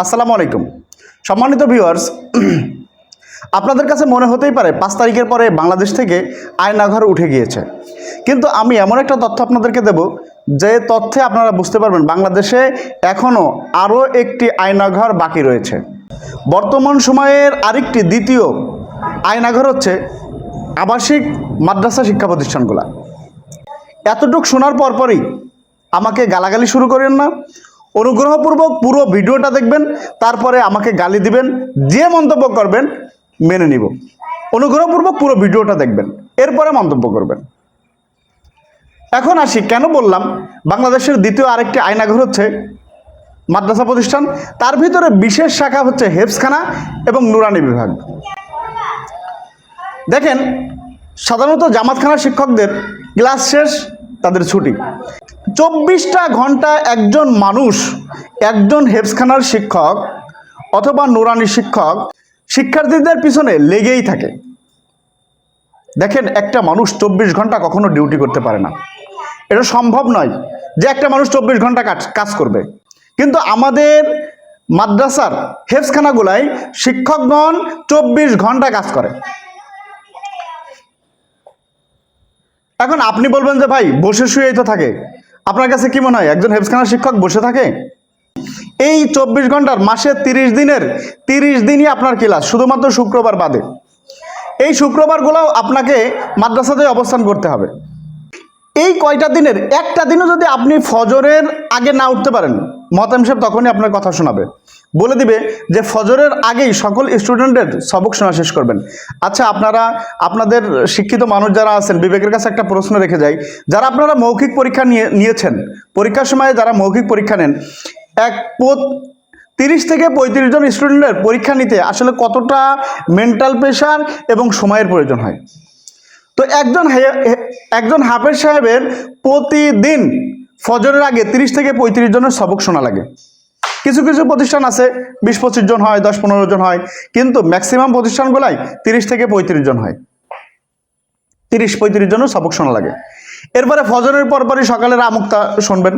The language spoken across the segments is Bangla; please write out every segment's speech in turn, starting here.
আসসালামু আলাইকুম সম্মানিত ভিউয়ার্স, আপনাদের কাছে মনে হতেই পারে 5 তারিখের পরে বাংলাদেশ থেকে আয়নাঘর উঠে গিয়েছে, কিন্তু আমি এমন একটা তথ্য আপনাদেরকে দেব যে তথ্যে আপনারা বুঝতে পারবেন বাংলাদেশে এখনও আরও একটি আয়নাঘর বাকি রয়েছে। বর্তমান সময়ের আরেকটি দ্বিতীয় আয়নাঘর হচ্ছে আবাসিক মাদ্রাসা শিক্ষা প্রতিষ্ঠানগুলো। এতটুকু শোনার পরপরই আমাকে গালাগালি শুরু করেন না, অনুগ্রহপূর্বক পুরো ভিডিওটা দেখবেন, তারপরে আমাকে গালি দিবেন, যে মন্তব্য করবেন মেনে নিব। অনুগ্রহপূর্বক পুরো ভিডিওটা দেখবেন, এরপরে মন্তব্য করবেন। এখন আসি, কেন বললাম বাংলাদেশের দ্বিতীয় আরেকটি আয়নাঘর হচ্ছে মাদ্রাসা প্রতিষ্ঠান, তার ভিতরে বিশেষ শাখা হচ্ছে হেফজখানা এবং নুরানি বিভাগ। দেখেন, সাধারণত জামাতখানা শিক্ষকদের ক্লাস শেষ, তাদের ছুটি। 24টা ঘন্টা একজন মানুষ, একজন হেফজখানার শিক্ষক অথবা নুরানি শিক্ষক শিক্ষার্থীদের পিছনে লেগেই থাকে। দেখেন, একটা মানুষ 24 ঘন্টা কখনো ডিউটি করতে পারে না, এটা সম্ভব নয় যে একটা মানুষ 24 ঘন্টা কাজ করবে। কিন্তু আমাদের মাদ্রাসার হেফজখানাগুলাই শিক্ষকগণ 24 ঘন্টা কাজ করে। এখন আপনি বলবেন যে ভাই বসে শুয়েই তো থাকে, আপনার কাছে কি মনে হয় একজন হেফজখানার শিক্ষক বসে থাকে? এই 24 ঘন্টার মাসে 30 দিনের 30 দিনই আপনার ক্লাস, শুধুমাত্র শুক্রবার বাদে। এই শুক্রবারগুলোও আপনাকে মাদ্রাসাতে অবস্থান করতে হবে। এই কয়টা দিনের একটা দিনও যদি আপনি ফজরের আগে না উঠতে পারেন, মহতামিম সাহেব তখনই আপনার কথা শোনাবে, বলে দিবে যে ফজরের আগেই সকল স্টুডেন্টের সবক শোনা শেষ করবেন। আচ্ছা, আপনাদের শিক্ষিত মানুষ যারা আছেন, বিবেকের কাছে একটা প্রশ্ন রেখে যাই, যারা আপনারা মৌখিক পরীক্ষা নিয়েছেন, পরীক্ষার সময় যারা মৌখিক পরীক্ষা নেন, 30 থেকে 35 জন স্টুডেন্টের পরীক্ষা নিতে আসলে কতটা মেন্টাল প্রেশার এবং সময়ের প্রয়োজন হয়? তো একজন হাফেজ সাহেবের প্রতিদিন ফজরের আগে 30 থেকে 35 জনের সবক শোনা লাগে। কিছু কিছু প্রতিষ্ঠান আছে 20-25 জন হয়, 10-15 জন হয়, কিন্তু ম্যাক্সিমাম প্রতিষ্ঠানগুলাই 30 থেকে 35 জন হয়। 30-35 জনের সবক শোনা লাগে। এরপরে ফজরের পরপরই সকালের আমুকতা শুনবেন।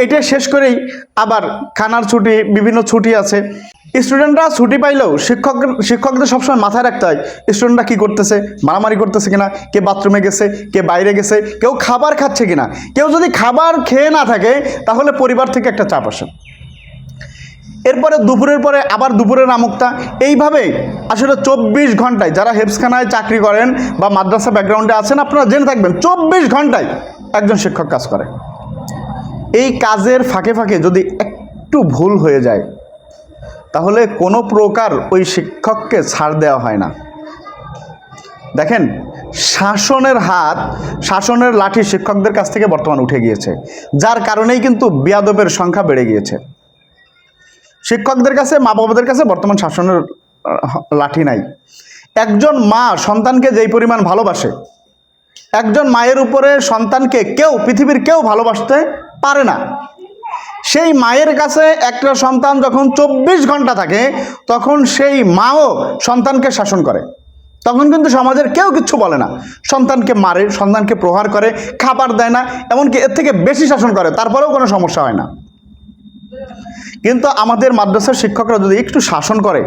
এটা শেষ করেই আবার খানার ছুটি, বিভিন্ন ছুটি আছে। স্টুডেন্টরা ছুটি পাইলেও শিক্ষকদের সবসময় মাথায় রাখতে হয় স্টুডেন্টরা কী করতেছে, মারামারি করতেছে কিনা, কে বাথরুমে গেছে, কে বাইরে গেছে, কেউ খাবার খাচ্ছে কিনা। কেউ যদি খাবার খেয়ে না থাকে তাহলে পরিবার থেকে একটা চাপ আসে। এরপরে দুপুরের পরে আবার দুপুরের আমুকতা, এইভাবে আসলে 24 ঘন্টায় যারা হেফজখানায় চাকরি করেন বা মাদ্রাসা ব্যাকগ্রাউন্ডে আছেন, আপনারা জেনে থাকবেন 24 ঘন্টায় একজন শিক্ষক কাজ করে। এই কাজের ফাঁকে ফাঁকে যদি একটু ভুল হয়ে যায় তাহলে কোনো প্রকার ওই শিক্ষককে ছাড় দেওয়া হয় না। দেখেন, শাসনের লাঠি শিক্ষকদের কাছ থেকে বর্তমান উঠে গিয়েছে, যার কারণেই কিন্তু বেয়াদবের সংখ্যা বেড়ে গিয়েছে। শিক্ষকদের কাছে, মা বাবাদের কাছে বর্তমান শাসনের লাঠি নাই। একজন মা সন্তানকে যেই পরিমাণ ভালোবাসে, একজন মায়ের উপরে সন্তানকে পৃথিবীর কেউ ভালোবাসতে পারে না। সেই মায়ের কাছে একটা সন্তান যখন 24 ঘন্টা থাকে, তখন সেই মাও সন্তানকে শাসন করে। তখন কিন্তু সমাজের কেউ কিচ্ছু বলে না। সন্তানকে মারে, সন্তানকে প্রহার করে, খাবার দেয় না, এমনকি এর থেকে বেশি শাসন করে, তারপরেও কোনো সমস্যা হয় না। কিন্তু আমাদের মাদ্রাসার শিক্ষকরা যদি একটু শাসন করে,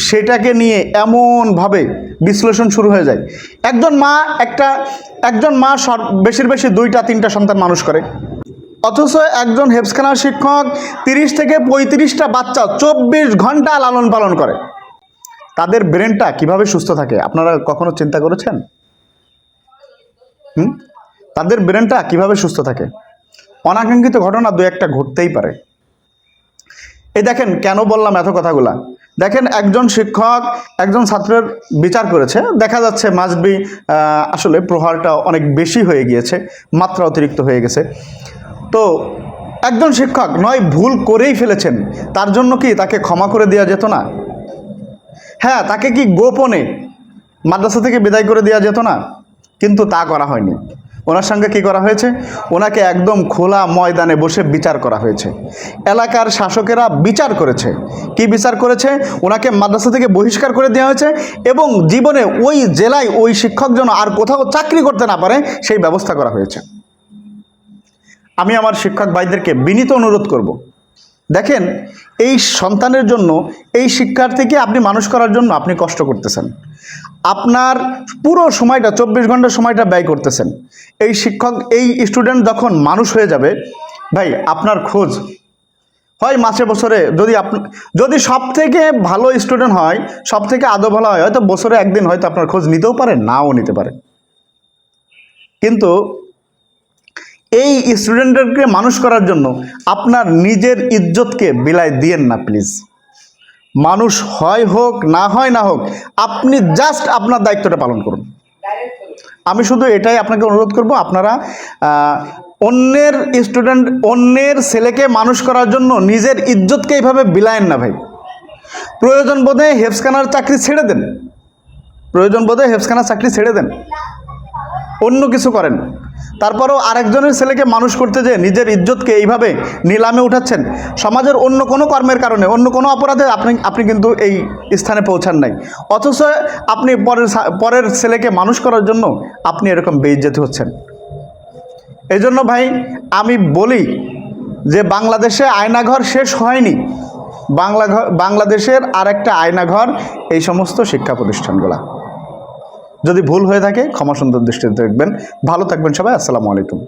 সেটাকে নিয়ে এমনভাবে বিশ্লেষণ শুরু হয়ে যায়। একজন মা বেশির বেশি 2-3টা সন্তান মানুষ করে, অথচ একজন হেফজখানার শিক্ষক 30 থেকে 35টা বাচ্চা 24 ঘন্টা লালন পালন করে। তাদের ব্রেনটা কিভাবে সুস্থ থাকে আপনারা কখনো চিন্তা করেছেন? তাদের ব্রেনটা কিভাবে সুস্থ থাকে? অনাকাঙ্ক্ষিত ঘটনা 2-1টা ঘটতেই পারে। এই দেখেন, কেন বললাম এত কথাগুলা। দেখেন, একজন শিক্ষক একজন ছাত্রের বিচার করেছে, দেখা যাচ্ছে মাসবি আসলে প্রহারটা অনেক বেশি হয়ে গিয়েছে, মাত্রা অতিরিক্ত হয়ে গেছে। তো একজন শিক্ষক নয় ভুল করেই ফেলেছেন, তার জন্য কি তাকে ক্ষমা করে দেওয়া যেত না? হ্যাঁ, তাকে কি গোপনে মাদ্রাসা থেকে বিদায় করে দেওয়া যেত না? কিন্তু তা করা হয়নি। ওনার সঙ্গে কি করা হয়েছে? ওনাকে একদম খোলা ময়দানে বসে বিচার করা হয়েছে। এলাকার শাসকেরা বিচার করেছে। কি বিচার করেছে? ওনাকে মাদ্রাসা থেকে বহিষ্কার করে দেওয়া হয়েছে এবং জীবনে ওই জেলায় ওই শিক্ষক যেন আর কোথাও চাকরি করতে না পারে সেই ব্যবস্থা করা হয়েছে। আমি আমার শিক্ষক ভাইদেরকে বিনীত অনুরোধ করব, দেখেন, এই সন্তানের জন্য, এই শিক্ষার্থীকে আপনি মানুষ করার জন্য আপনি কষ্ট করতেছেন, আপনার পুরো সময়টা 24 ঘন্টার সময়টা ব্যয় করতেছেন। এই শিক্ষক, এই স্টুডেন্ট যখন মানুষ হয়ে যাবে ভাই, আপনার খোঁজ হয় মাসে বছরে, যদি সব থেকে ভালো স্টুডেন্ট হয়, সব থেকে আদৌ ভালো হয়, হয়তো বছরে একদিন হয়তো আপনার খোঁজ নিতেও পারেন, নাও নিতে পারেন। কিন্তু এই স্টুডেন্টদেরকে মানুষ করার জন্য আপনার নিজের ইজ্জতকে বিলাই দিয়েন না প্লিজ। মানুষ হয় হোক, না হয় না হোক, আপনি জাস্ট আপনার দায়িত্বটা পালন করুন। আমি শুধু এটাই আপনাকে অনুরোধ করব, আপনারা অন্যের স্টুডেন্ট, অন্যের ছেলেকে মানুষ করার জন্য নিজের ইজ্জতকে এইভাবে বিলায়েন না ভাই। প্রয়োজন বোধে হেফজখানার চাকরি ছেড়ে দেন, প্রয়োজন বোধে হেফজখানার চাকরি ছেড়ে দেন, অন্য কিছু করেন। তারপরেও আরেকজনের ছেলেকে মানুষ করতে যেয়ে নিজের ইজ্জতকে এইভাবে নিলামে উঠাচ্ছেন। সমাজের অন্য কোনো কর্মের কারণে, অন্য কোনো অপরাধে আপনি কিন্তু এই স্থানে পৌঁছান নাই, অথচ আপনি পরের ছেলেকে মানুষ করার জন্য আপনি এরকম বেইজ্জতি হচ্ছেন। এই জন্য ভাই আমি বলি যে বাংলাদেশে আয়নাঘর শেষ হয়নি, বাংলাদেশের আরেকটা আয়নাঘর এই সমস্ত শিক্ষা প্রতিষ্ঠানগুলা। যদি ভুল হয়ে থাকে ক্ষমা সুন্দর দৃষ্টিতে দেখবেন। ভালো থাকবেন সবাই। আসসালামু আলাইকুম।